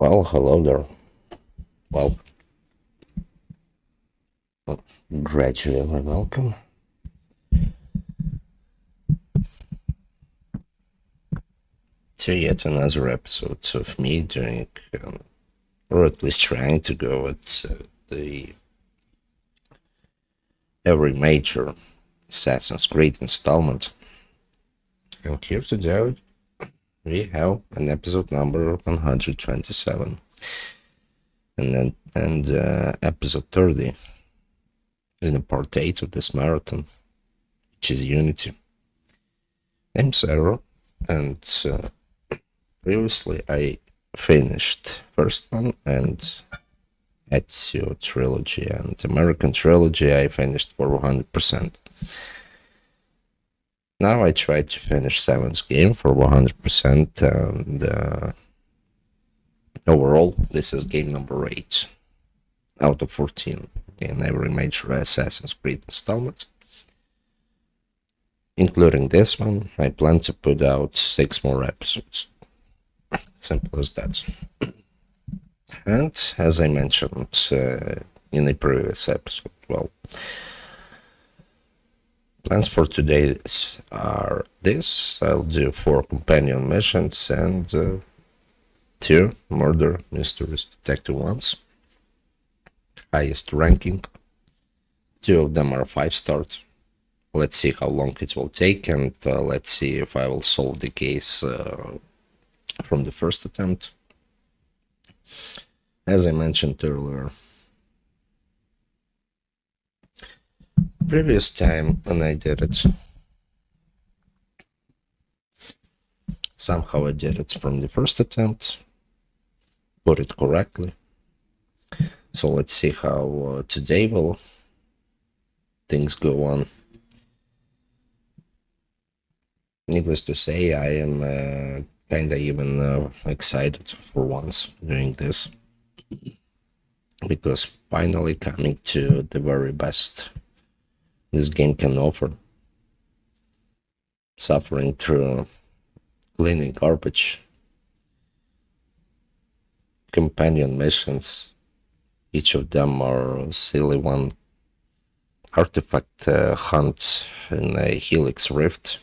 Well, hello there. Well, gradually welcome to yet another episode of me doing, or at least trying to go at the every major Assassin's Creed installment. And here today we have an episode number 127, and episode 30 in the part 8 of this marathon, which is Unity. I'm Sarah, and previously I finished first one and Ezio trilogy and American trilogy I finished for 100%. Now I try to finish 7th game for 100% and overall this is game number 8 out of 14 in every major Assassin's Creed installment. Including this one, I plan to put out 6 more episodes. Simple as that. And as I mentioned in the previous episode, well, plans for today are this. I'll do 4 companion missions and 2 murder mysteries detective ones. Highest ranking. 2 of them are 5-star. Let's see how long it will take, and let's see if I will solve the case from the first attempt. As I mentioned earlier, previous time when I did it, somehow I did it from the first attempt, put it correctly. So let's see how today will things go on. Needless to say, I am kinda even excited for once doing this, because finally coming to the very best this game can offer. Suffering through cleaning garbage, companion missions, each of them are silly one, artifact hunt in a Helix Rift,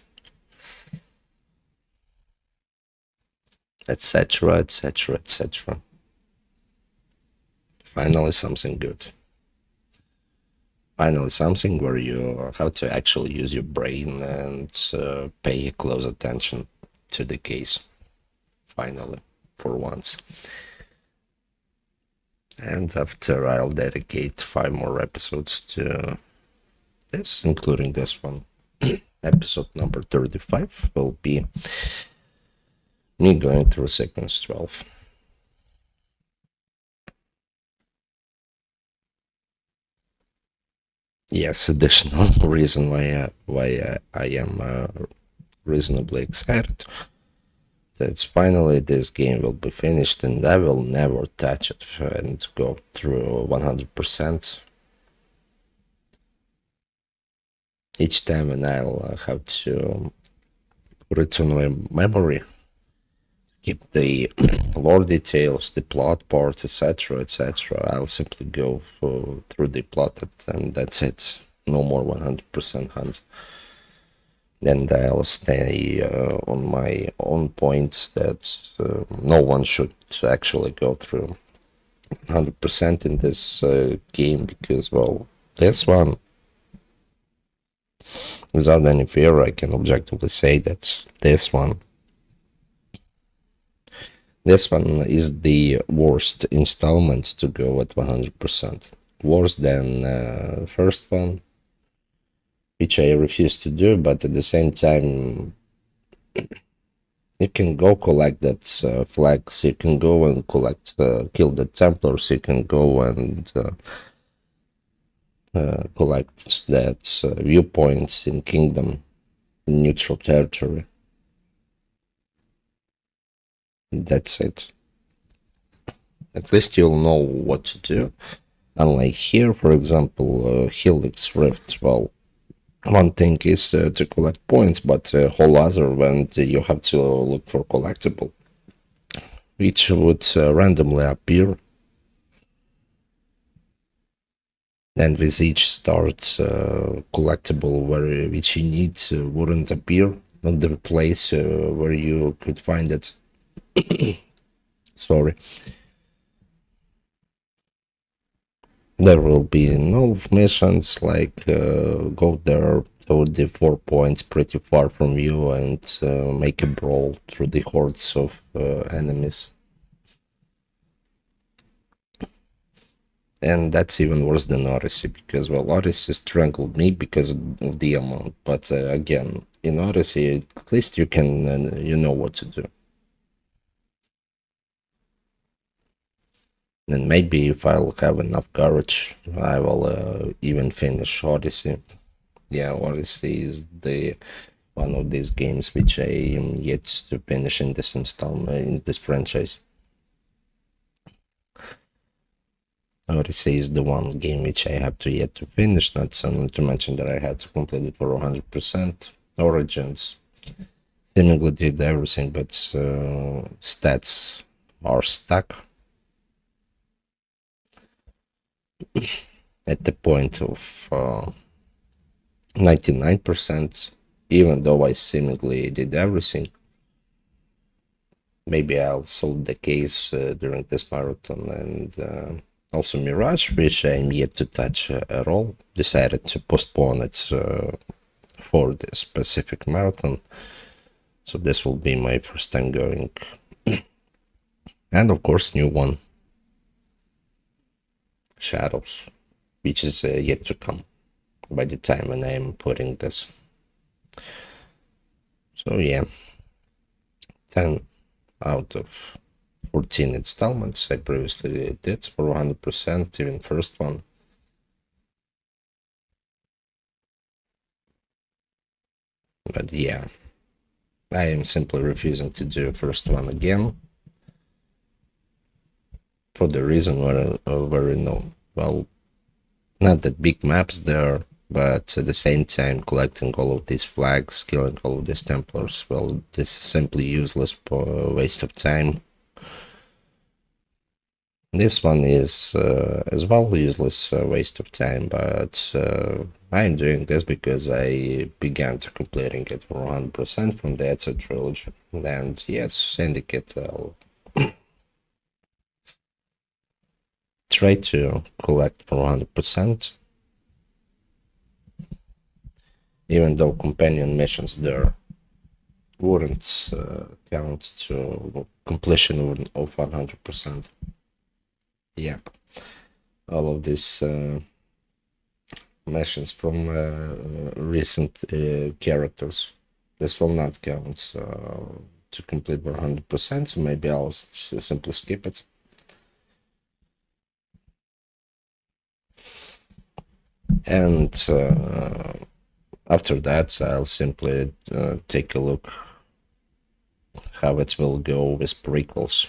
etc, etc, etc. Finally something good. Finally something where you have to actually use your brain and pay close attention to the case. Finally, for once. And after I'll dedicate 5 more episodes to this, including this one. Episode number 35 will be me going through sequence 12. Yes, additional reason why I am reasonably excited. That's finally this game will be finished, and I will never touch it and go through 100%. Each time, and I'll have to put it on my memory, keep the lore details, the plot part, etc, etc. I'll simply go through the plot and that's it. No more 100% hunt. And I'll stay on my own point that no one should actually go through 100% in this game, because, well, this one, without any fear, I can objectively say that this one is the worst installment to go at 100%. Worse than first one, which I refuse to do, but at the same time, you can go collect that flags, you can go and collect, kill the Templars, you can go and collect that viewpoints in Kingdom, in neutral territory. That's it. At least you'll know what to do. Unlike here, for example, Helix Rift, well, one thing is to collect points, but a whole other when you have to look for collectible, which would randomly appear, and with each start collectible which you need wouldn't appear on the place where you could find it. Sorry. There will be no missions like go there to the 4 points pretty far from you and make a brawl through the hordes of enemies. And that's even worse than Odyssey, because, well, Odyssey strangled me because of the amount. But again, in Odyssey, at least you can, you know what to do. And maybe if I'll have enough courage, I will even finish Odyssey. Yeah, Odyssey is the one of these games which I am yet to finish in this installment, in this franchise. Odyssey is the one game which I have to yet to finish, not to mention that I had to complete it for 100%. Origins seemingly did everything, but stats are stuck at the point of 99%, even though I seemingly did everything. Maybe I'll solve the case during this marathon. And also Mirage, which I'm yet to touch at all, decided to postpone it for this specific marathon. So this will be my first time going. And of course, new one, Shadows, which is yet to come by the time when I'm putting this. So yeah, 10 out of 14 installments I previously did for 100%, even first one. But yeah, I am simply refusing to do first one again, for the reason very known. Well, not that big maps there, but at the same time collecting all of these flags, killing all of these Templars, well, this is simply useless waste of time. This one is as well useless waste of time, but I'm doing this because I began to completing it for 100% from the Ezio trilogy. And yes, Syndicate, I'll try to collect for 100%, even though companion missions there wouldn't count to completion of 100%. Yep, all of these missions from recent characters, this will not count to complete 100%, so maybe I'll simply skip it. And after that, I'll simply take a look how it will go with prequels.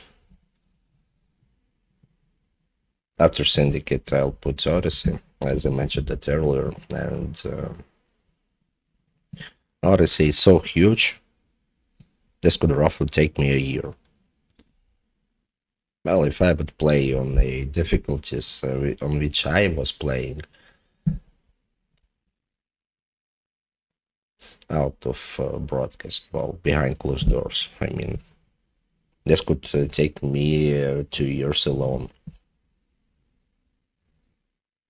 After Syndicate, I'll put Odyssey, as I mentioned that earlier, and Odyssey is so huge, this could roughly take me a year. Well, if I would play on the difficulties on which I was playing, out of broadcast, well, behind closed doors, I mean, this could take me 2 years alone.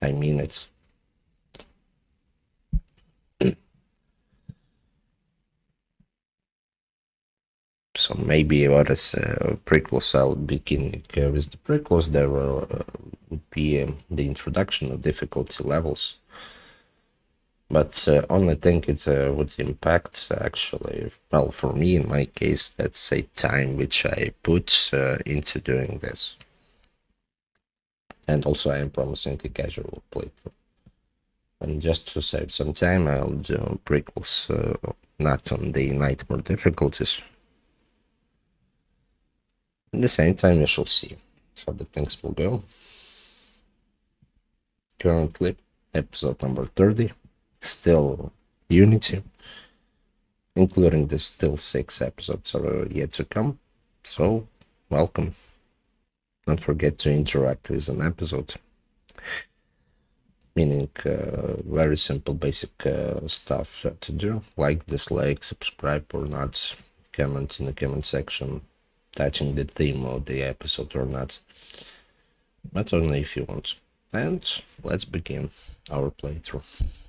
I mean it. So maybe what is prequels I'll begin with the prequels. There would be the introduction of difficulty levels, but only thing it would impact actually, well, for me in my case, that's a time which I put into doing this. And also I am promising a casual playthrough. And just to save some time, I'll do prequels, not on the nightmare difficulties. At the same time, you shall see how the things will go. Currently, episode number 30, still Unity, including the still 6 episodes are yet to come. So, welcome. Don't forget to interact with an episode. Meaning very simple basic stuff to do, like, dislike, subscribe or not, comment in the comment section, touching the theme of the episode or not, but only if you want. And let's begin our playthrough.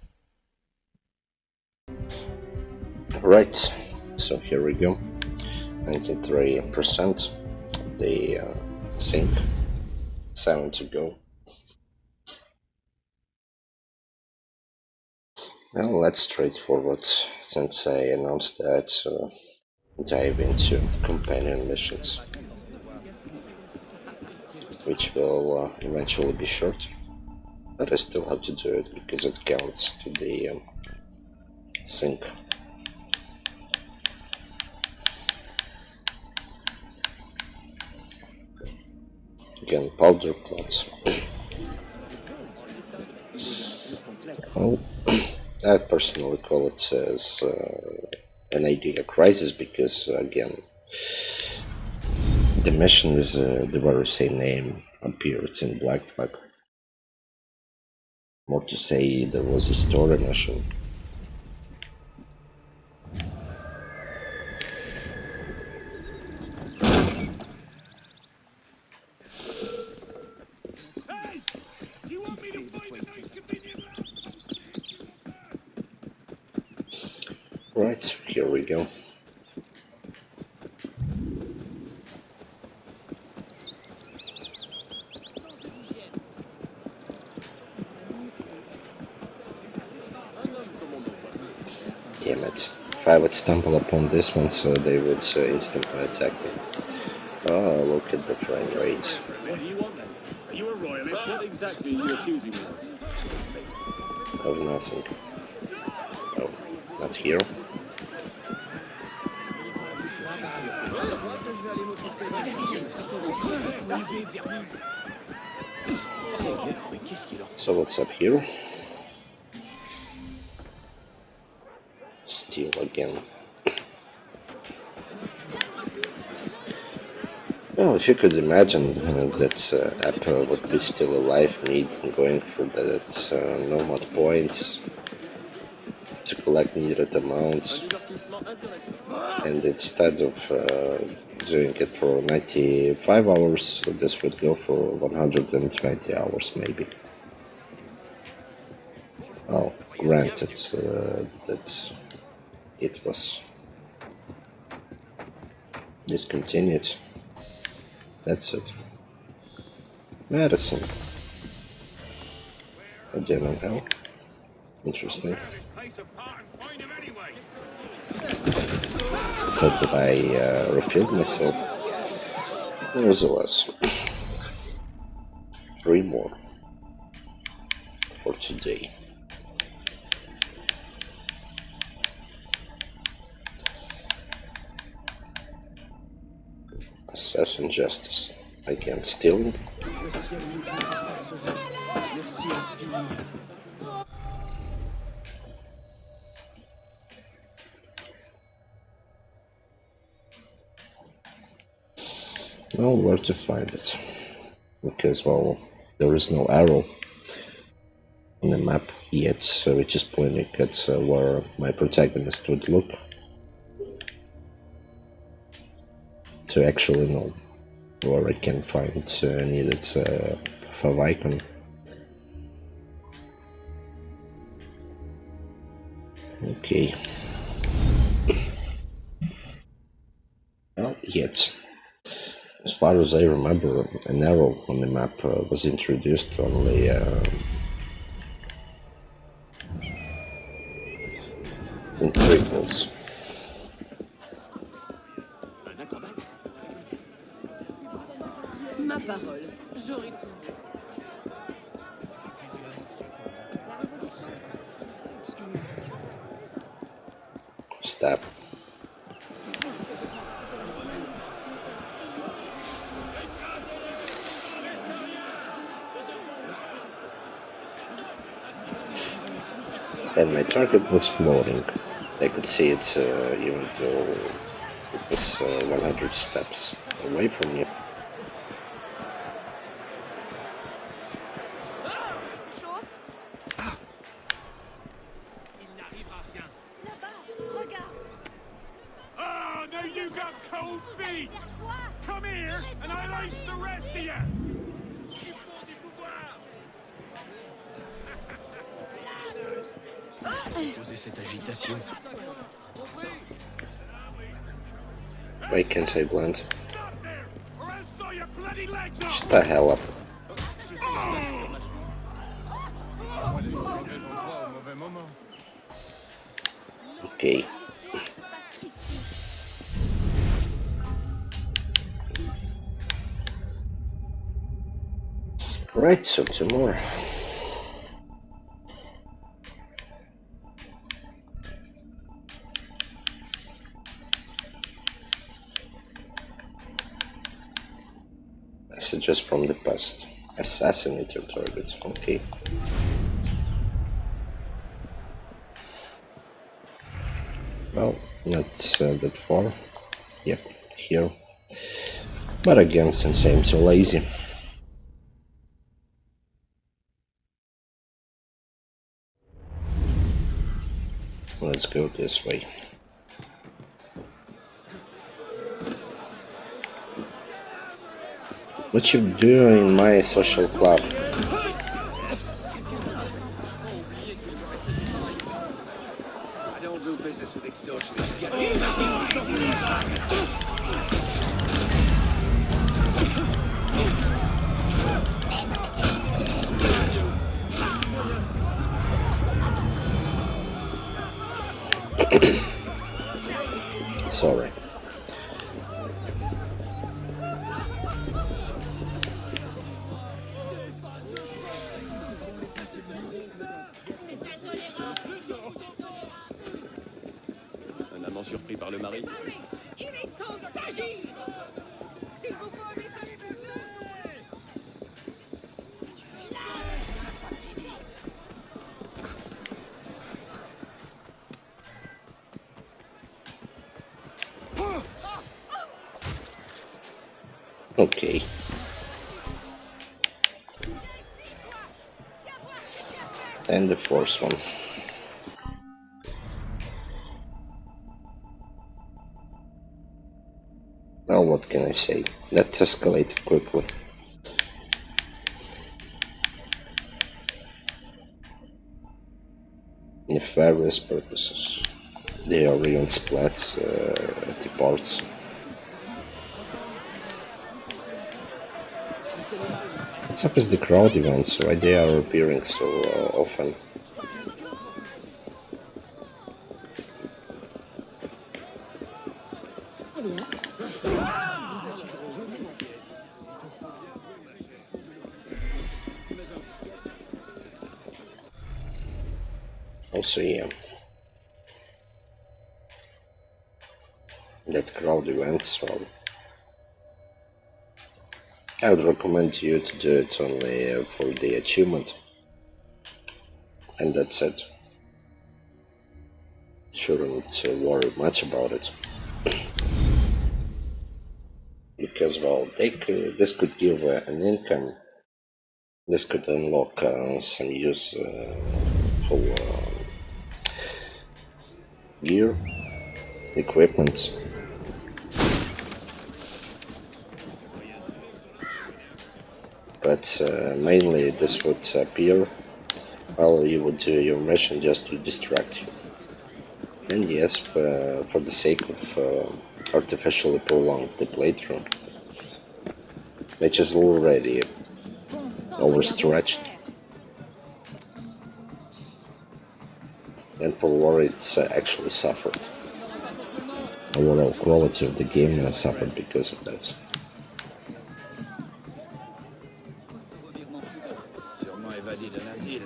Alright, so here we go. 93% the sync, 7 to go. Well, that's straightforward, since I announced that dive into companion missions, which will eventually be short, but I still have to do it because it counts to the sync. Again, powder plots. Well, I personally call it as an idea crisis because, again, the mission with the very same name appeared in Black Flag. More to say, there was a story mission. Right, here we go. Damn it. If I would stumble upon this one, so they would instantly attack me. Oh, look at the frame rate. What do you want then? Are you a royalist? What exactly are you accusing me of? Of nothing. Oh, not here. So what's up here? Steal again. Well, if you could imagine that app would be still alive, me going for that nomad points to collect needed amounts, and instead of doing it for 95 hours, this would go for 120 hours maybe. Oh, granted that it was discontinued. That's it. Medicine. A demon hell. Interesting. Thought that I refilled myself. Nevertheless, 3 more for today. Assassin justice. Again, stealing. Now where to find it? Because, well, there is no arrow on the map yet, so it's just pointing at where my protagonist would look to actually know where I can find needed favicon. Okay. Well, yet. As far as I remember, an arrow on the map was introduced only in prequels. Ma parole, j'aurais tout. Stab. And my target was floating. I could see it even though It was 100 steps away from you. Chose. Il n'arrivera rien. Là-bas, regarde. Oh, now you got cold feet! Faire quoi? Come here, and I'll ice the rest of you! Support du pouvoir! Poser cette agitation. Why can't I blend? Stop there, or I'll saw your bloody legs off! Shut the hell up. Okay. Right, so two more. Messages from the past. Assassinate your target. Okay. Well, not that far. Yep, here. But again, since I'm too lazy. Let's go this way. What you do in my social club? I don't do business with extortion. Sorry. Un amant surpris par le mari. Il est temps d'agir. S'il vous faut un message plus Okay. And the fourth one. Well, what can I say? That escalated quickly. Nefarious purposes. They are even splats at the parts. What's up with the crowd events? Why they are appearing so often? Also, yeah. That crowd events, well, I would recommend you to do it only for the achievement. And that's it. Shouldn't worry much about it. Because, well, this could give an income. This could unlock some use for gear, equipment. But mainly this would appear while you would do your mission just to distract you. And yes, for the sake of artificially prolong the playthrough, which is already overstretched, and for what it's actually suffered. Overall quality of the game suffered because of that. Sûrement évadé d'un asile.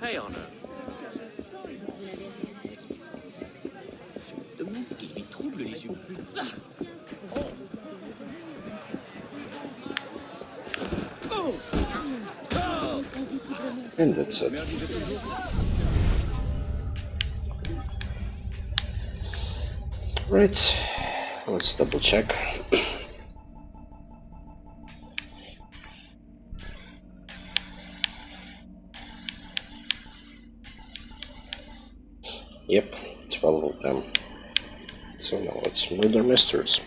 Hey, Arnaud. Je me demande ce qui lui trouble les yeux. And that's it. Right, let's double check. Yep, 12 of them. So now it's murder mysteries.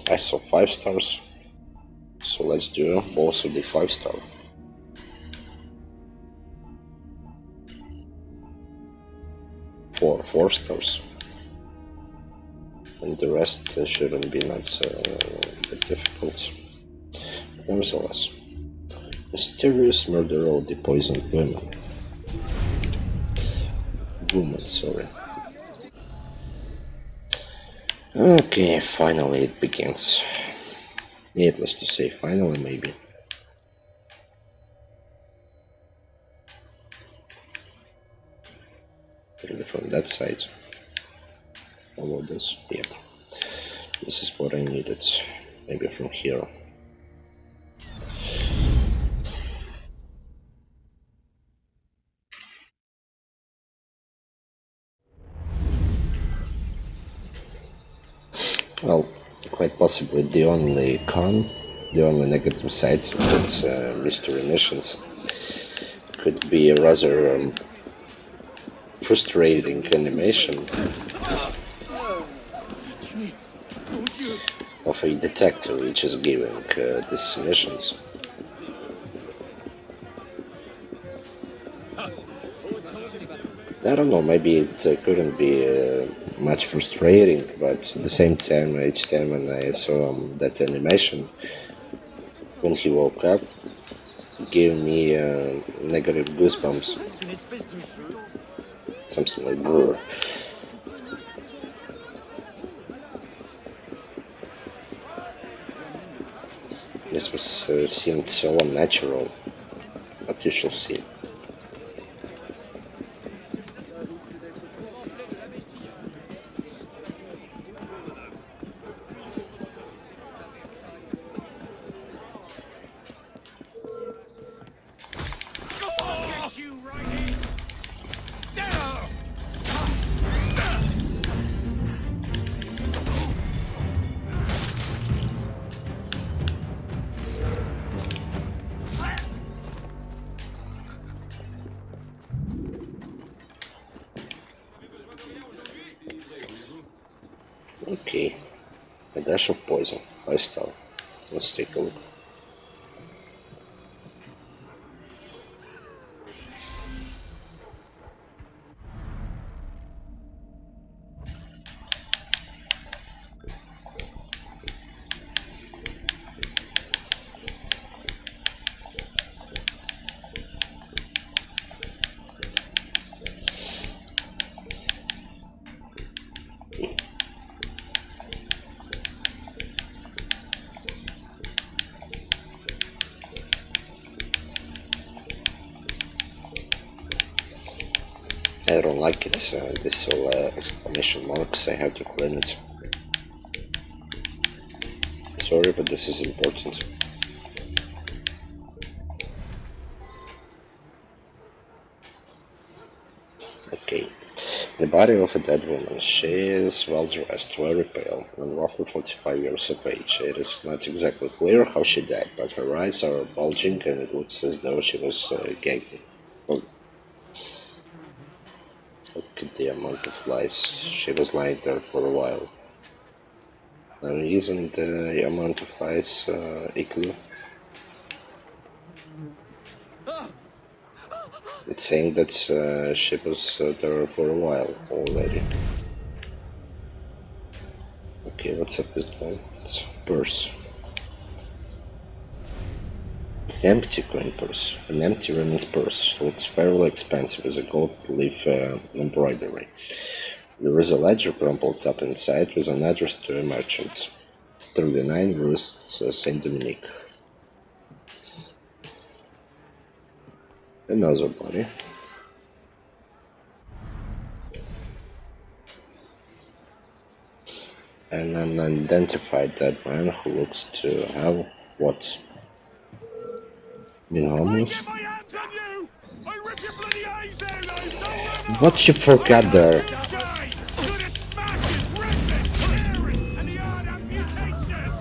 I saw 5 stars, so let's do both of the 5-star. 4 stars, and the rest shouldn't be not that difficult. Nevertheless, mysterious murder of the poisoned woman. Sorry. Okay, finally it begins. Needless to say, finally, maybe. Maybe from that side. Follow this. Yep. This is what I needed. Maybe from here. Well, quite possibly the only negative side that mystery missions could be a rather frustrating animation of a detective which is giving these missions. I don't know, maybe it couldn't be much frustrating, but at the same time, each time when I saw that animation, when he woke up, it gave me negative goosebumps. Something like brr. This was seemed so unnatural, but you shall see. Okay, a dash of poison, 5-star. Let's take a look. I don't like it, this all exclamation marks, I have to clean it. Sorry, but this is important. Okay, the body of a dead woman. She is well dressed, very pale, and roughly 45 years of age. It is not exactly clear how she died, but her eyes are bulging and it looks as though she was gagging. Look at the amount of flies. She was lying there for a while. Now, isn't the amount of flies equal? It's saying that she was there for a while already. Okay, what's up with that? It's purse. Empty coin purse. An empty women's purse. Looks fairly expensive with a gold leaf embroidery. There is a ledger crumpled up inside with an address to a merchant. 39 Rue Saint Dominique. Another body. An unidentified dead man who looks to have what? Been homeless? Get my hands on you! I rip your bloody eyes out! I've no remorse! What you forgot there? Die! Good at smashing, ripping, tearing, and the odd amputation!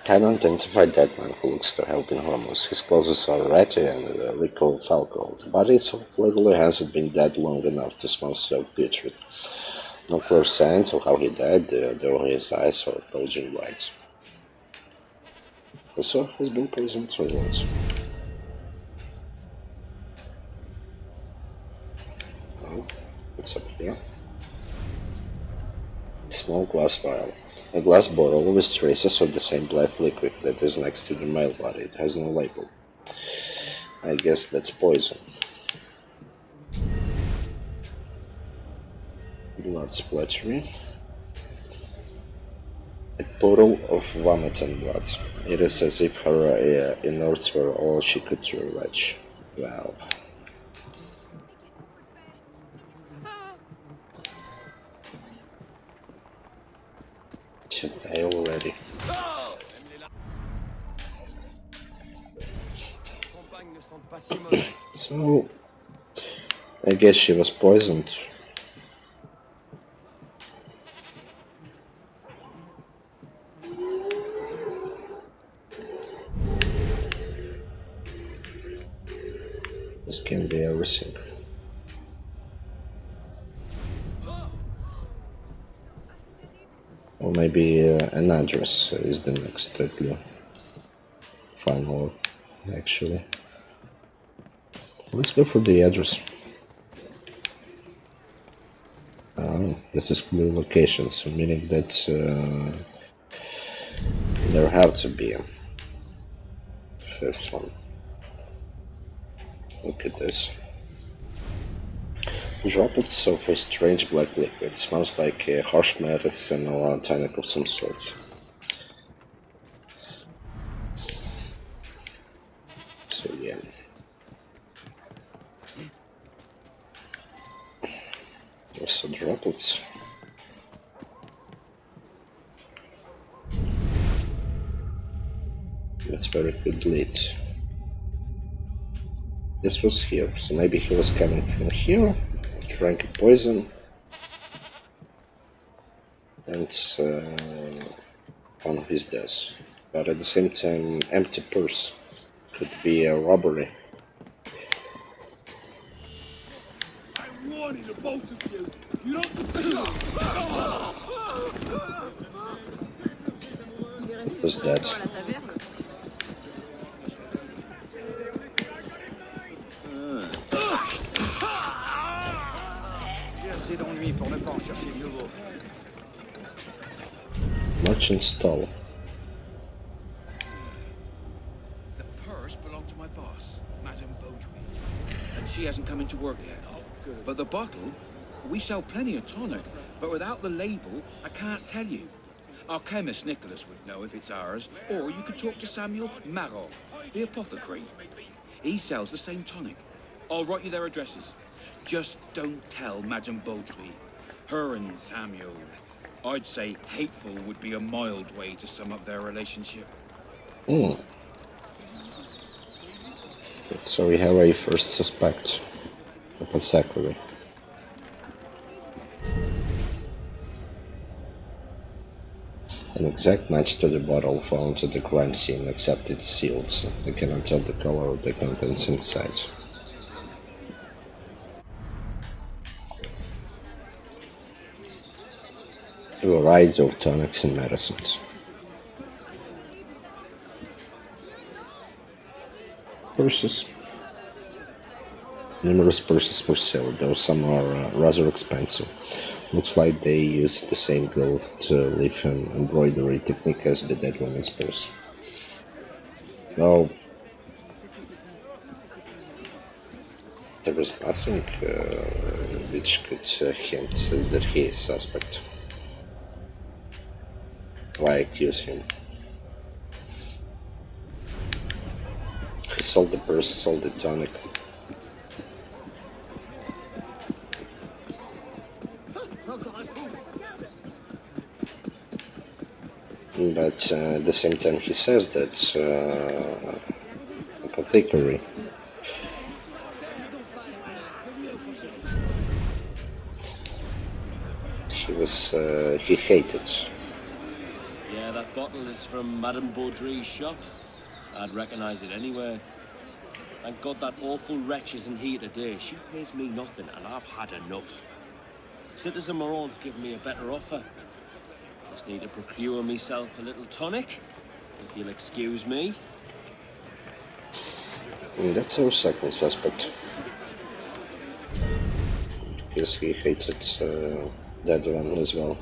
An unidentified dead man who looks to have been homeless. His clothes are ratty and Rico Falco. The body so clearly hasn't been dead long enough to smell so putrid. No clear signs of how he died, though his eyes are bulging white. Also, has been poisoned 3 once. Oh, what's up here? Small glass vial. A glass bottle with traces of the same black liquid that is next to the male body. It has no label. I guess that's poison. Blood splattering. A puddle of vomit and blood. It is as if her innards were all she could retch. Wow. She's dead already. So, I guess she was poisoned. This can be everything. Or maybe an address is the next clue. Final, actually. Let's go for the address. This is clue location, so meaning that there have to be a first one. Look at this. Droplets of a strange black liquid. Smells like a harsh medicine or a tonic of some sort. So yeah. There's some droplets. That's where it could lead. This was here, so maybe he was coming from here, drank a poison, and on his death. But at the same time, empty purse could be a robbery. I'm warning the both of you! You don't... Who's that? J'ai assez d'ennuis pour ne pas en chercher de nouveau. Merchant stall. The purse belonged to my boss, Madame Beaudry, and she hasn't come into work yet. But the bottle, we sell plenty of tonic, but without the label, I can't tell you. Our chemist Nicholas would know if it's ours, or you could talk to Samuel Marot, the apothecary. He sells the same tonic. I'll write you their addresses. Just don't tell Madame Beaudry. Her and Samuel, I'd say hateful would be a mild way to sum up their relationship. So we have a first suspect. Apothecary. An exact match to the bottle found at the crime scene, except it's sealed. So they cannot tell the color of the contents inside. A variety of tonics and medicines. Purses. Numerous purses for sale, though some are rather expensive. Looks like they use the same glove to leaf and embroidery technique as the dead woman's purse. Well, There was nothing which could hint that he is suspect. Why accuse him? He sold the purse, sold the tonic. But at the same time he says that apothecary. He hated. Yeah, that bottle is from Madame Baudry's shop. I'd recognize it anywhere. Thank God that awful wretch isn't here today. She pays me nothing, and I've had enough. Citizen Moran's given me a better offer. Just need to procure myself a little tonic, if you'll excuse me. And that's our second suspect. Because he hated that one as well.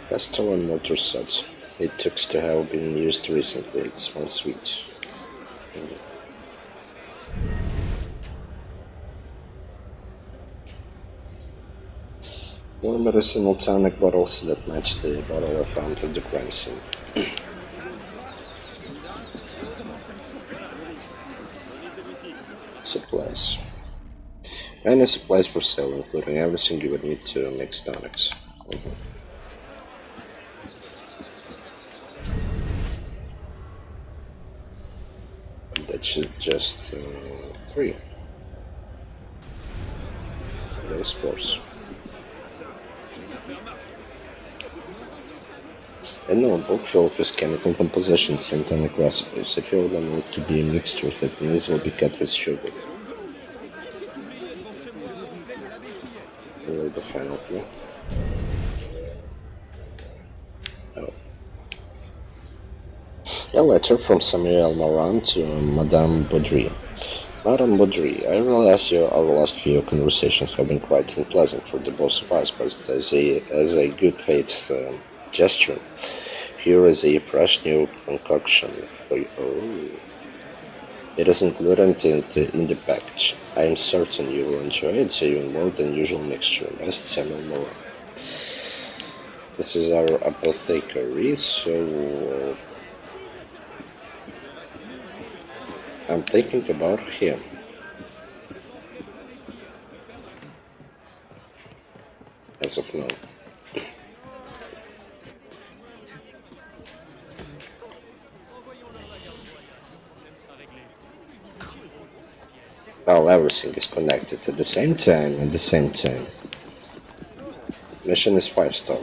Pestle and mortar suds. It took to have been used recently. It smells sweet. More medicinal tonic bottles that match the bottle I found at the crime scene. Supplies. Any supplies for sale, including everything you would need to mix tonics. That should just 3. Those scores. A notebook filled with chemical compositions and tonic recipes. A few of them look to be mixtures that can easily be cut with sugar. The final clue. Oh. A letter from Samuel Moran to Madame Baudry. Madame Baudry, I realize our last few conversations have been quite unpleasant for the both of us, but as a good faith gesture, here is a fresh new concoction for you. Oh. It is included in the package. I am certain you will enjoy it. It's even more than usual mixture. Best Samuel Moran. This is our apothecary, so I'm thinking about him. As of now. Well, everything is connected at the same time. Mission is 5-star.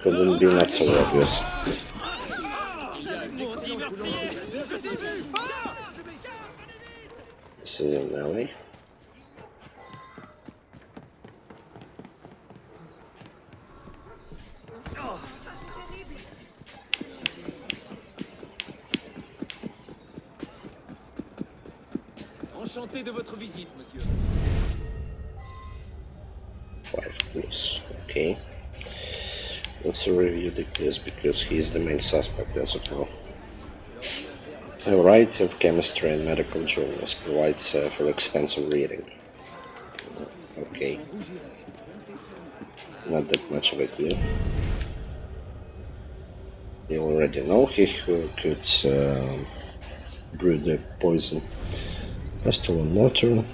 Couldn't be not so obvious. This is an alley. Enchanté de votre visite, monsieur. 5 clues. Okay. Let's review the clues because he is the main suspect as of now. A variety of chemistry and medical journals provides for extensive reading. Okay. Not that much of a clue. You already know he who could brew the poison. Pestle and mortar.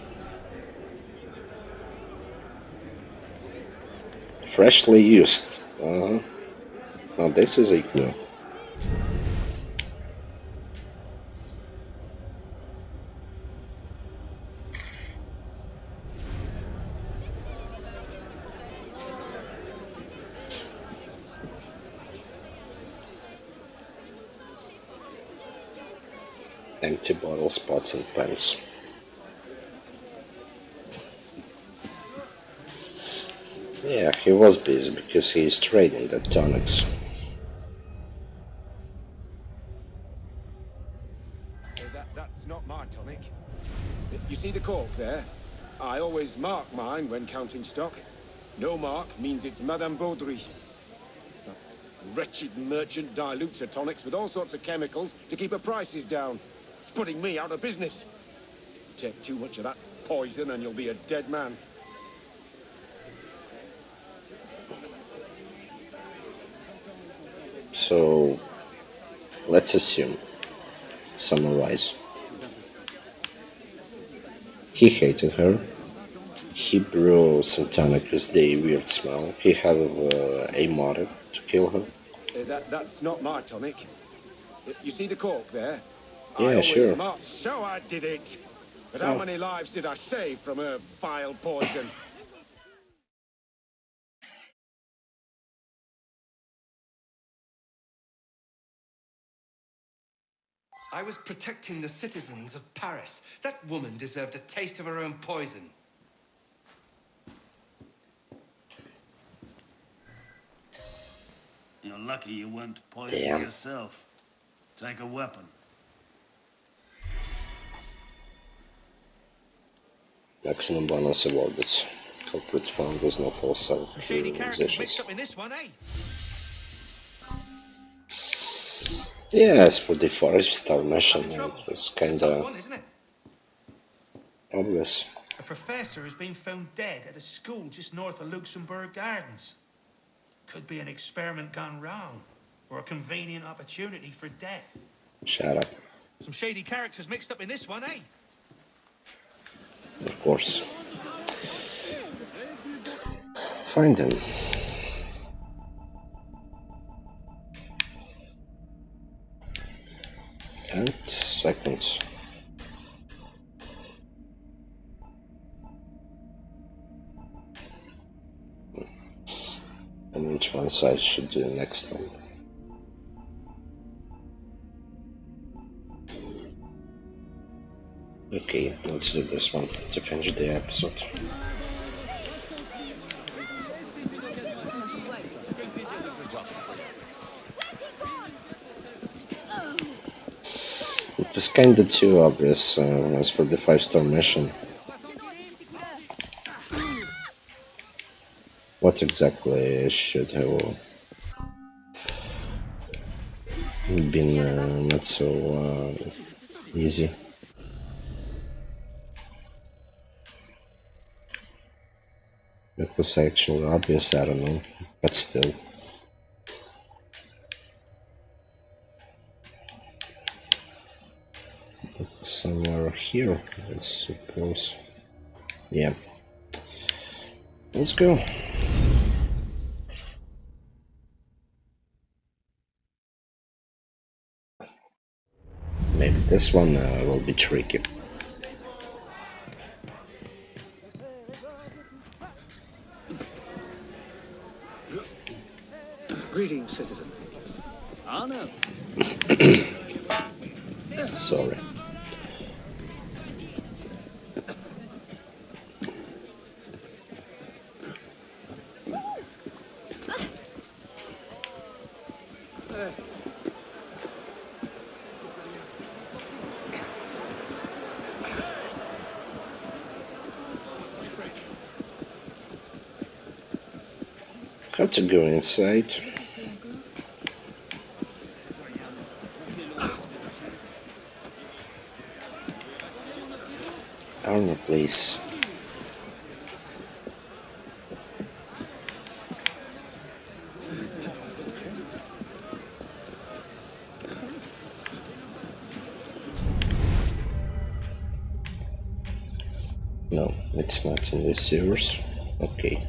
Freshly used. Now this is a clue. Empty bottles, pots and pans. Yeah, he was busy because he is trading the tonics. That's not my tonic. You see the cork there? I always mark mine when counting stock. No mark means it's Madame Baudry. That wretched merchant dilutes her tonics with all sorts of chemicals to keep her prices down. It's putting me out of business. Take too much of that poison and you'll be a dead man. So, let's assume, summarize. He hated her. He brewed some tonic with the weird smell. He had a motive to kill her. That's not my tonic. You see the cork there? I Yeah, always sure. marked, so I did it. But how many lives did I save from her vile poison? I was protecting the citizens of Paris. That woman deserved a taste of her own poison. You're lucky you weren't poisoned Damn. yourself. Take a weapon. Maximum bonus awarded. Culprit found with no false Shady characters mixed accusations. up in this one, eh? Yeah, as for the 5-star mission, it was It's a tough kinda one, isn't it? obvious. A professor has been found dead at a school just north of Luxembourg Gardens. Could be an experiment gone wrong, or a convenient opportunity for death. Shut up. Some shady characters mixed up in this one, eh? Of course. Find them. And second. And which one side should do the next one? Okay, let's do this one to finish the episode. It was kinda too obvious as for the 5-star mission. What exactly should have been not so easy? That was actually obvious, I don't know, but still. Somewhere here, I suppose. Yeah. Let's go. Maybe this one will be tricky. Greetings, citizen. Anna. Sorry. How to go inside? Arna, please. No, it's not in the sewers. Okay.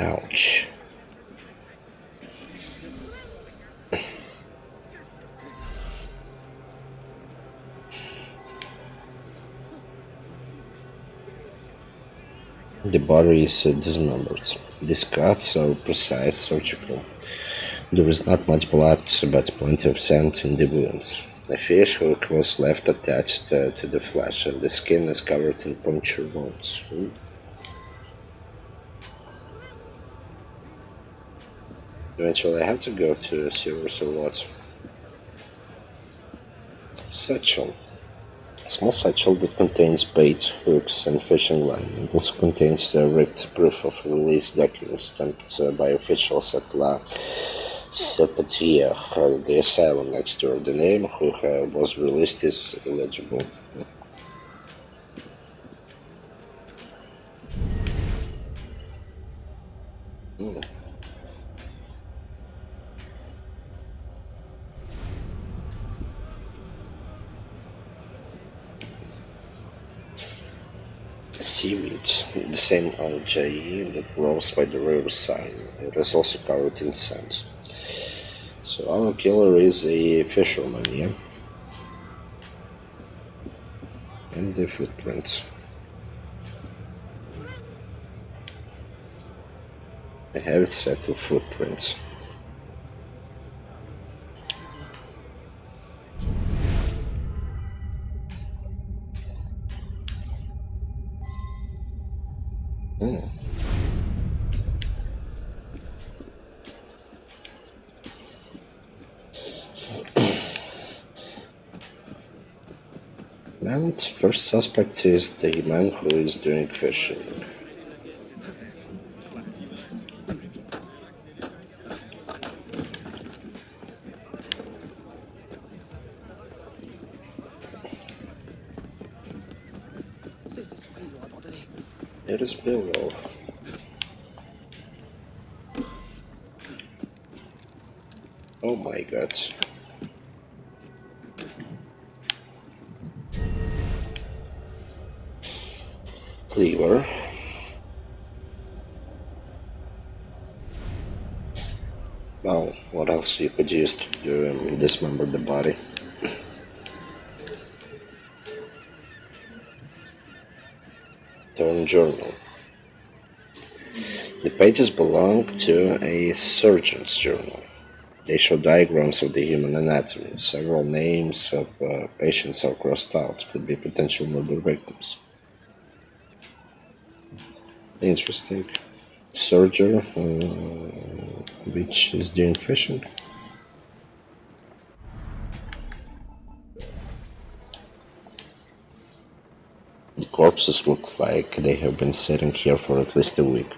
Ouch. The body is dismembered. These cuts are precise, surgical. There is not much blood, but plenty of sand in the wounds. A fish hook was left attached to the flesh, and the skin is covered in puncture wounds. Ooh. Eventually I have to go to sewers or what? Satchel. A small satchel that contains bait, hooks, and fishing line. It also contains the ripped proof of release documents stamped by officials at La Sepetier, the asylum next door. The name who was released is illegible. Seaweed, the same algae that grows by the riverside. It is also covered in sand. So our killer is a fisherman, yeah? And the footprints. I have a set of footprints. And first suspect is the man who is doing fishing. It is below. Oh my god. Cleaver. Well, what else you could use to dismember the body? Turn journal. The pages belong to a surgeon's journal. They show diagrams of the human anatomy. Several names of patients are crossed out, could be potential murder victims. Interesting. Surgeon, which is doing fishing. The corpses look like they have been sitting here for at least a week.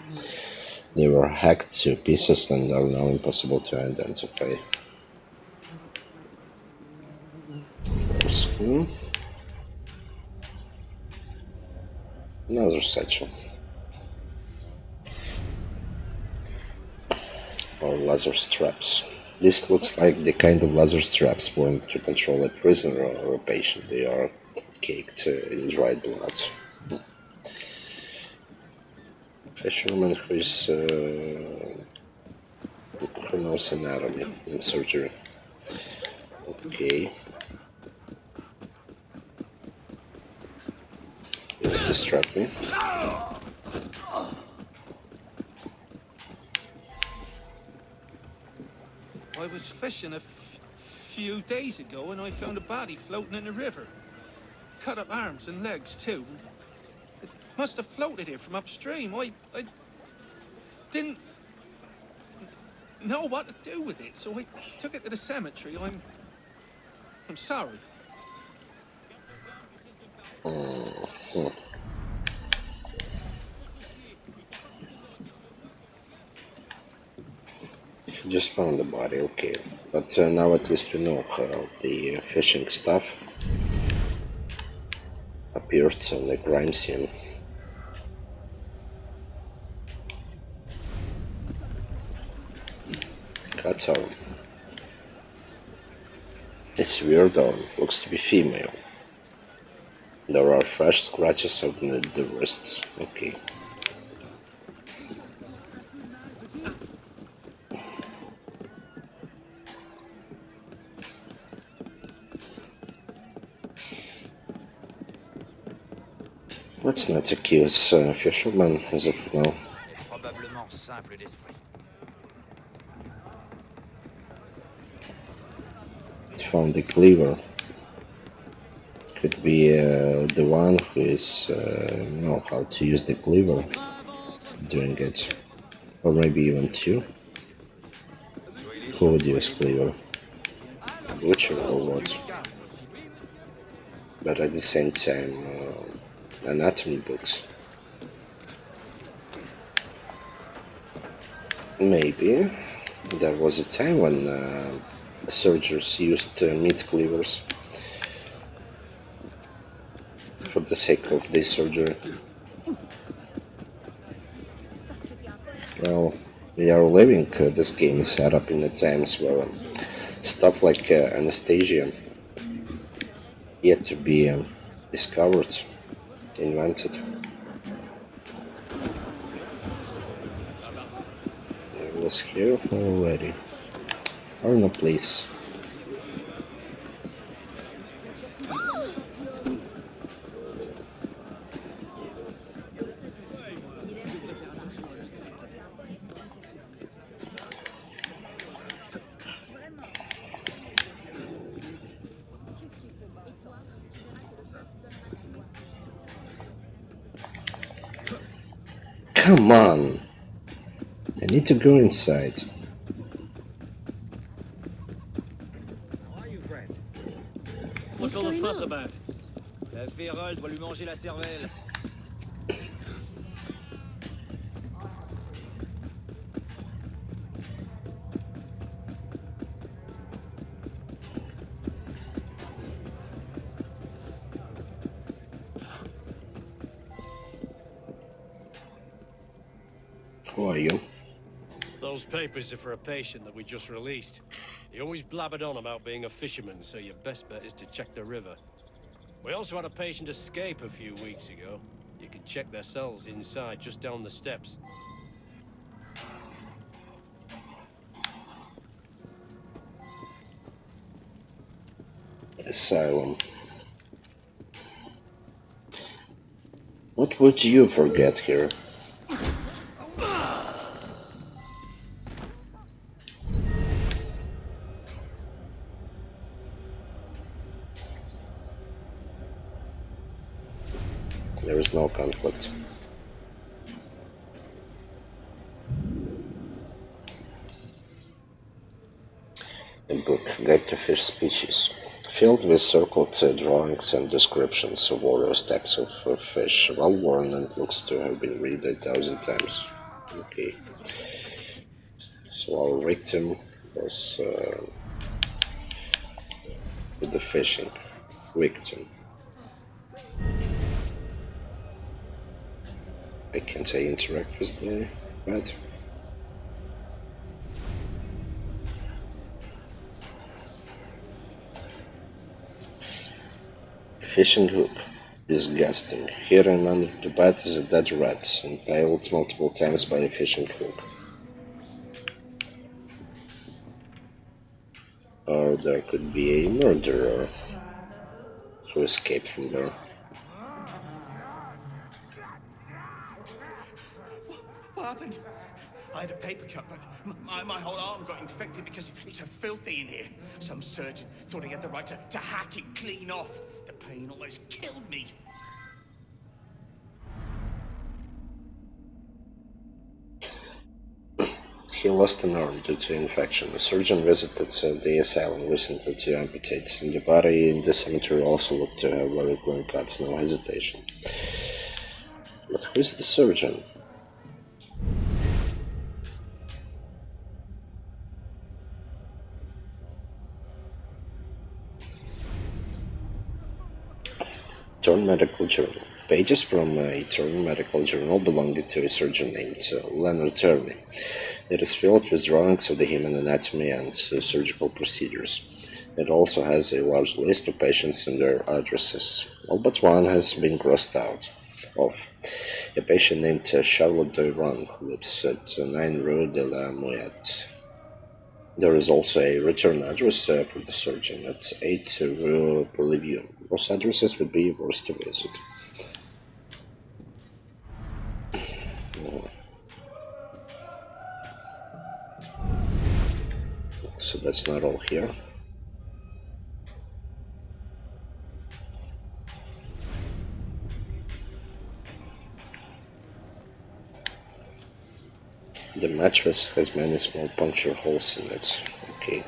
They were hacked to pieces and are now impossible to identify. Spoon. Another satchel. Or laser straps. This looks like the kind of laser straps worn to control a prisoner or a patient. They are caked in dried blood. Fisherman who knows anatomy and surgery. Okay. It will distract me. I was fishing a few days ago and I found a body floating in the river. Cut up arms and legs too. It must have floated here from upstream. I didn't know what to do with it, so I took it to the cemetery. I'm sorry. Just found the body, okay. But now at least we know how the fishing stuff appeared on the crime scene. Cut arm. This weird arm looks to be female. There are fresh scratches on the wrists. Okay. Let's not accuse fishermen as of now. Probablement simple d'esprit. Found the cleaver. Could be the one who is know how to use the cleaver doing it, or maybe even two. Claudius Cleaver. Butcher or what? But at the same time, anatomy books. Maybe there was a time when the surgeons used meat cleavers for the sake of the surgery. Well, we are living this game is set up in the times where stuff like anesthesia yet to be discovered, invented. It was here already. Or no, please. Come on! I need to go inside. What's all the fuss about? La Férold va lui manger la cervelle. Who are you? Those papers are for a patient that we just released. He always blabbered on about being a fisherman, so your best bet is to check the river. We also had a patient escape a few weeks ago. You can check their cells inside, just down the steps. Asylum. What would you forget here? There is no conflict. A book, Guide to Fish Species, filled with circled drawings and descriptions of various types of fish, well worn and looks to have been read 1,000 times. Okay. So our victim was with the fishing victim. Can't I interact with the rat? Fishing hook. Disgusting. Hidden under the bat is a dead rat, impaled multiple times by a fishing hook. Or there could be a murderer who escaped from there. What happened? I had a paper cut, but my whole arm got infected because it's so filthy in here. Some surgeon thought he had the right to hack it clean off. The pain almost killed me. He lost an arm due to infection. A surgeon visited the asylum recently to amputate. The body in the cemetery also looked to have very clean cuts, no hesitation. But who is the surgeon? Torn Medical Journal. Pages from a torn medical journal belonging to a surgeon named Leonard Turney. It is filled with drawings of the human anatomy and surgical procedures. It also has a large list of patients and their addresses. All but one has been crossed out of. A patient named Charlotte Doiron who lives at 9 Rue de la Moyette. There is also a return address for the surgeon at 8 Rue Polivieux. Those addresses would be yours to visit. So that's not all here. The mattress has many small puncture holes in it. Okay.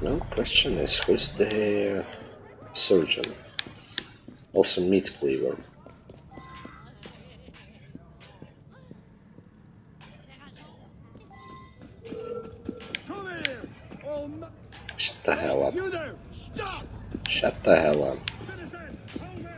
Now, question is, who's the surgeon? Also, meat cleaver. Come here! Oh, Shut the hell up. you there! Stop! Shut the hell up. Citizen! Over!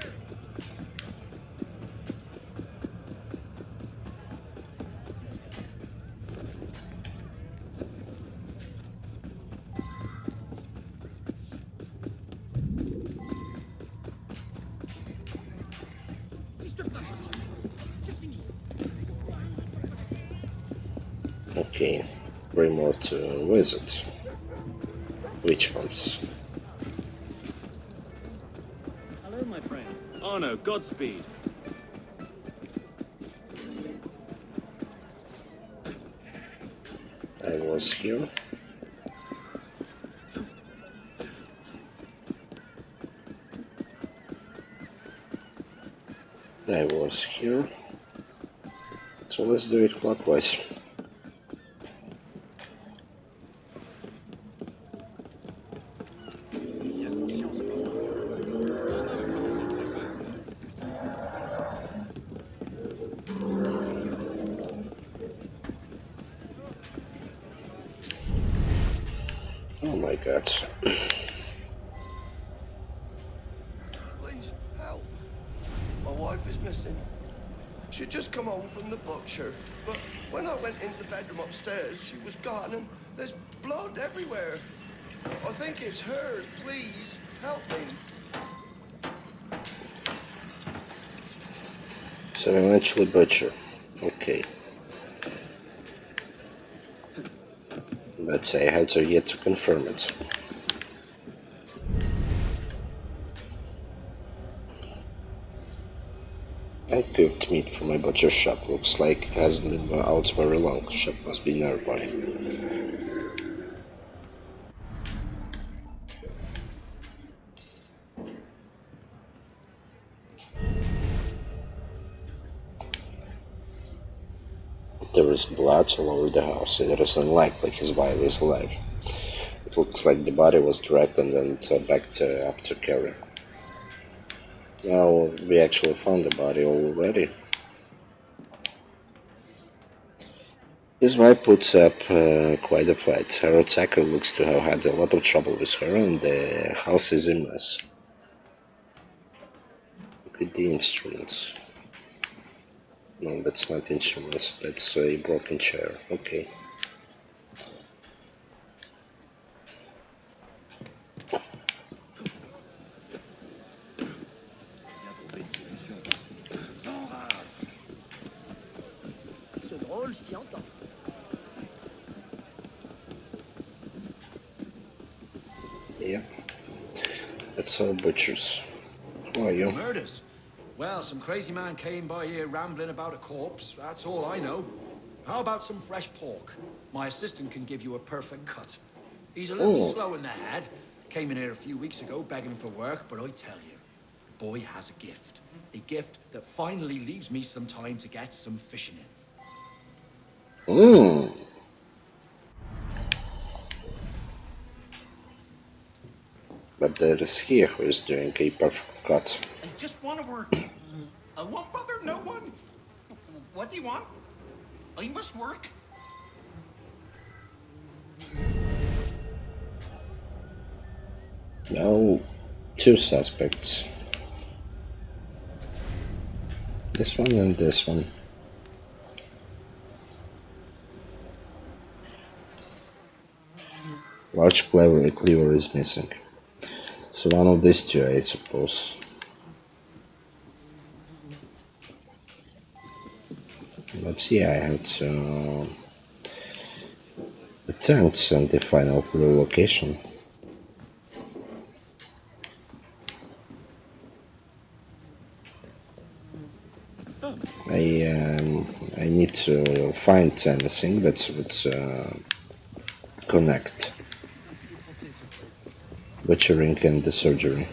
Okay. 3 more to visit. Which ones? Hello, my friend. Oh no, Godspeed. I was here. I was here. So let's do it clockwise. Oh my god. Please, help. My wife is missing. She'd just come home from the butcher, but when I went into the bedroom upstairs, she was gone and there's blood everywhere. I think it's hers. Please, help me. So eventually butcher. Okay. But I have to yet to confirm it. I cooked meat from my butcher shop. Looks like it hasn't been out very long. Shop must be nearby. There is blood all over the house. It is unlikely his wife is alive. It looks like the body was dragged and then backed up to carry. Well, we actually found the body already. His wife puts up quite a fight. Her attacker looks to have had a lot of trouble with her, and the house is a mess. Look at the instruments. No, that's not instruments, that's a broken chair. Okay. Yeah. That's our butchers. Who are you? Murders? Well, some crazy man came by here rambling about a corpse. That's all I know. How about some fresh pork? My assistant can give you a perfect cut. He's a little slow in the head. Came in here a few weeks ago begging for work, but I tell you, the boy has a gift. A gift that finally leaves me some time to get some fishing in. But there is he who is doing a perfect cut. I just want to work. I won't bother no one. What do you want? I must work. Now, 2 suspects. This one and this one. Large cleaver is missing. So one of these 2, I suppose. But yeah, I have to attempt on the final clue location. I need to find anything that would connect butchering and the surgery.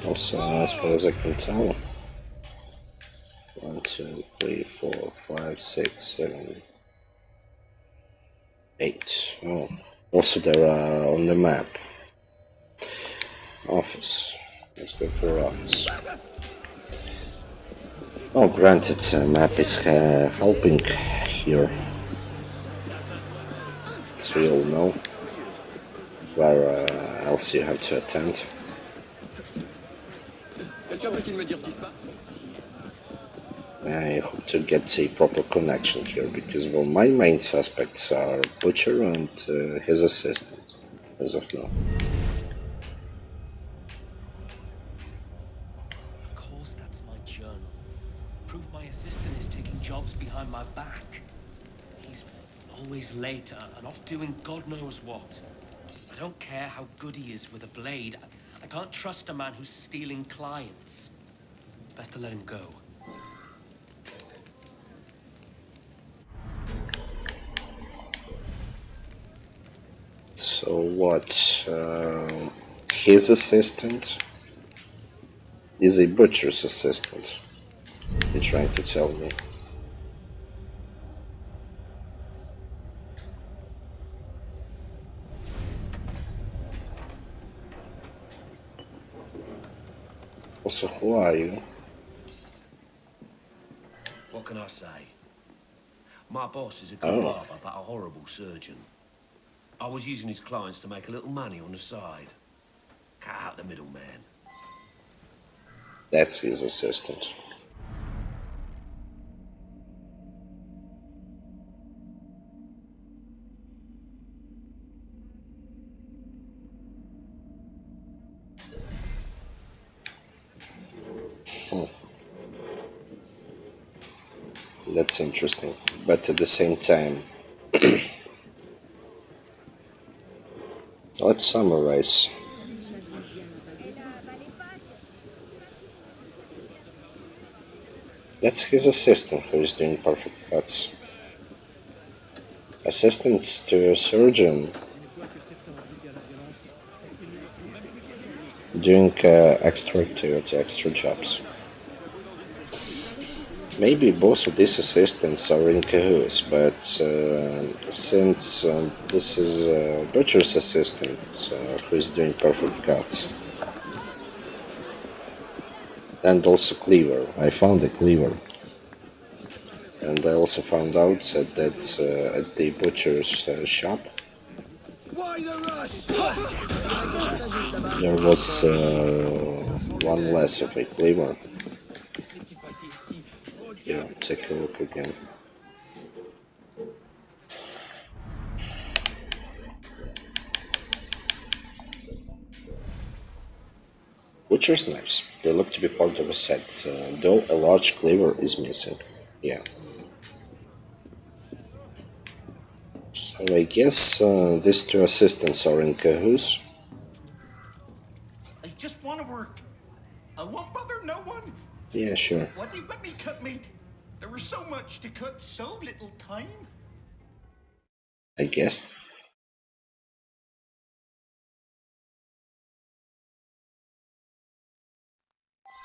Also, as far as I can tell, 1, 2, 3, 4, 5, 6, 7, 8. Oh. Also, there are on the map. Office. Let's go for office. Oh, granted, map is helping here. So you'll know where else you have to attend. I hope to get a proper connection here, because well, my main suspects are Butcher and his assistant, as of now. Of course, that's my journal. Proof my assistant is taking jobs behind my back. He's always late and off doing God knows what. I don't care how good he is with a blade. I can't trust a man who's stealing clients. Best to let him go. So what? His assistant is a butcher's assistant. You're trying to tell me? Also, who are you? What can I say? My boss is a good barber, but a horrible surgeon. I was using his clients to make a little money on the side. Cut out the middleman. That's his assistant. That's interesting, but at the same time, let's summarize. That's his assistant who is doing perfect cuts. Assistant to a surgeon doing extra activity, extra jobs. Maybe both of these assistants are in cahoots, but since this is Butcher's assistant who is doing perfect cuts, and also Cleaver, I found a Cleaver, and I also found out that at the Butcher's shop there was one less of a Cleaver. Yeah, take a look again. Butcher's knives. They look to be part of a set, though a large cleaver is missing. Yeah. So I guess these two assistants are in cahoots. I just want to work. I won't bother no one. Yeah, sure. Why do you let me cut meat? There was so much to cut, so little time. I guess.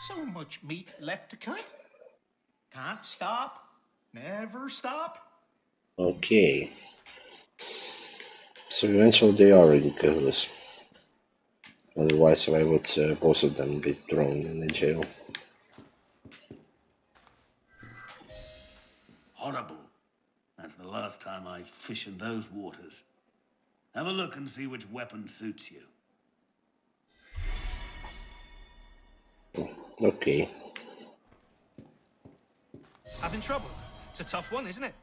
So much meat left to cut. Can't stop. Never stop. Okay. So eventually they are in cahoots. Otherwise, why would both of them be thrown in the jail? Horrible. That's the last time I fish in those waters. Have a look and see which weapon suits you. Okay. Having trouble? It's a tough one, isn't it?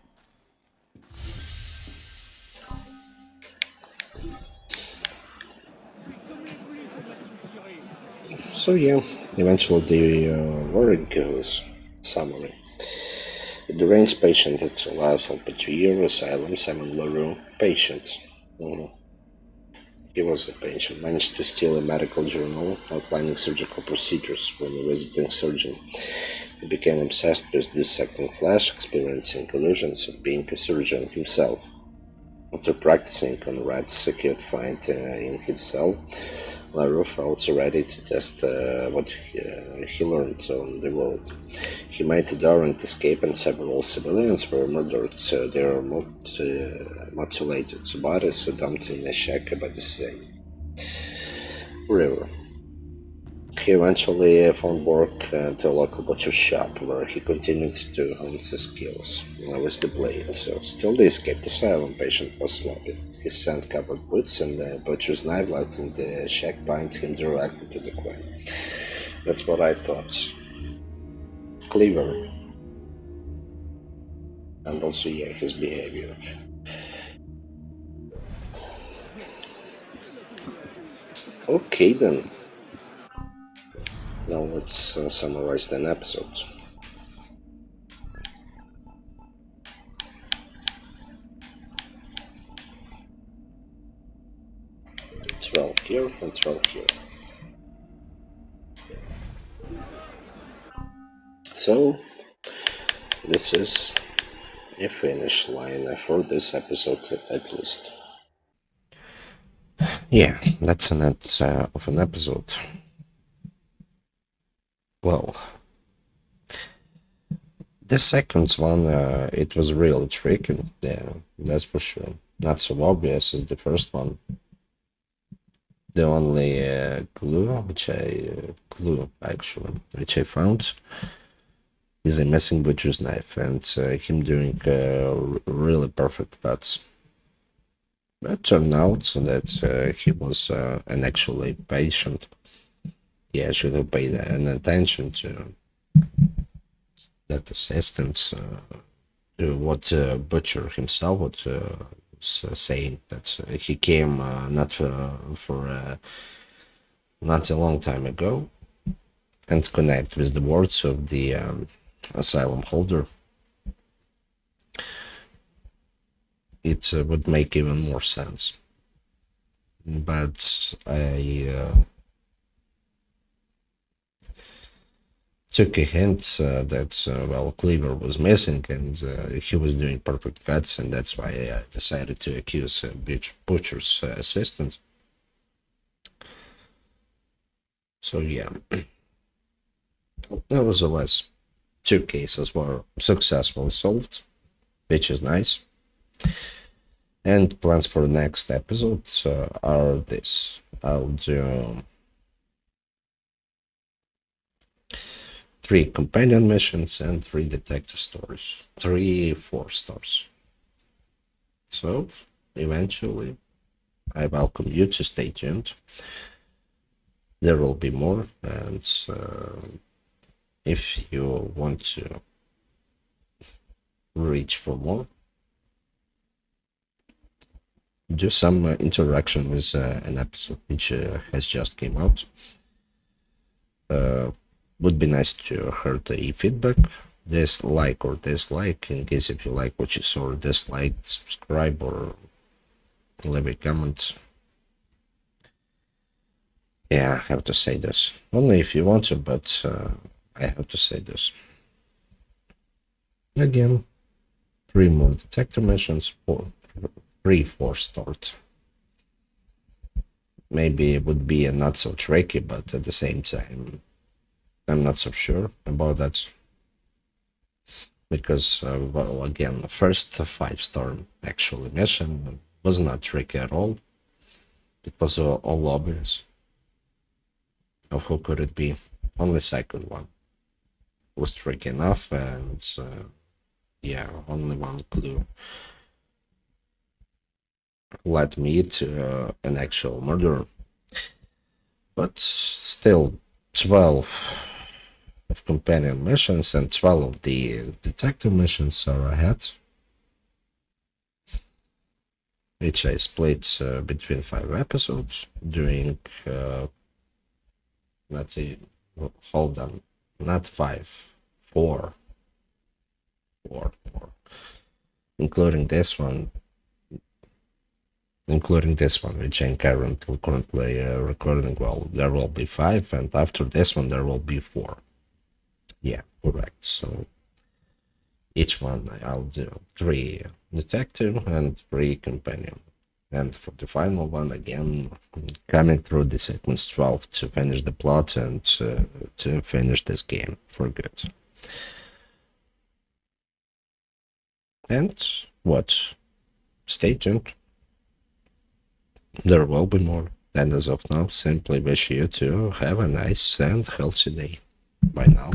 So yeah, eventually they were in cahoots. Summary. The deranged patient at Last Salpatria Asylum, Simon LaRue. Patient. He was a patient, managed to steal a medical journal outlining surgical procedures from a visiting surgeon. He became obsessed with dissecting flesh, experiencing illusions of being a surgeon himself. After practicing on rats he would find in his cell, LaRue felt ready to test what he learned on the road. He made a daring escape, and several civilians were murdered, so their mutilated bodies dumped in a shack by the sea river. He eventually found work at a local butcher shop, where he continued to hone his skills with the blade. So, still, the escaped asylum patient was sloppy. His sand-covered boots and the butcher's knife left in the shack bind him directly to the crime. That's what I thought. Clever. And also, yeah, his behavior. Okay then. Now let's summarize the episode. 12 here and 12 here. So, this is a finish line for this episode at least. Yeah, that's an end of an episode. Well, the second one, it was really tricky, yeah, that's for sure. Not so obvious as the first one. The only clue which I found is a missing butcher's knife and him doing really perfect cuts. But it turned out that he was an actually patient. Yeah, I should have paid an attention to that assistance, to what Butcher himself was saying, that he came not for not a long time ago, and connect with the words of the asylum holder. It would make even more sense. But I took a hint that, well, Cleaver was missing and he was doing perfect cuts, and that's why I decided to accuse Butcher's assistant. So, yeah. Nevertheless, 2 cases were successfully solved, which is nice. And plans for the next episodes are this. I'll do 3 companion missions and 3 detective stories. 3 4-stars. So, eventually, I welcome you to stay tuned. There will be more, and if you want to reach for more, do some interaction with an episode which has just came out. Would be nice to hear the feedback, like or dislike, in case if you like what you saw or dislike, subscribe or leave a comment. Yeah, I have to say this. Only if you want to, but I have to say this. Again, 3 more detective missions, 3 4-stars. Maybe it would be not so tricky, but at the same time, I'm not so sure about that. Because, well, again, the first 5-star actually mission was not tricky at all. It was all obvious. Of who could it be? Only second one was tricky enough, and yeah, only one clue led me to an actual murderer. But still, 12 of companion missions and 12 of the detective missions are ahead, which I split between 5 episodes, doing, let's see, hold on, not 5, 4, including this one. including this one, which I'm currently recording. Well, there will be 5, and after this one there will be 4. Yeah, correct. So each one I'll do 3 detective and 3 companion. And for the final one, again, coming through the sequence 12 to finish the plot and to finish this game for good. And what? Stay tuned. There will be more. And as of now, simply wish you to have a nice and healthy day. Bye now.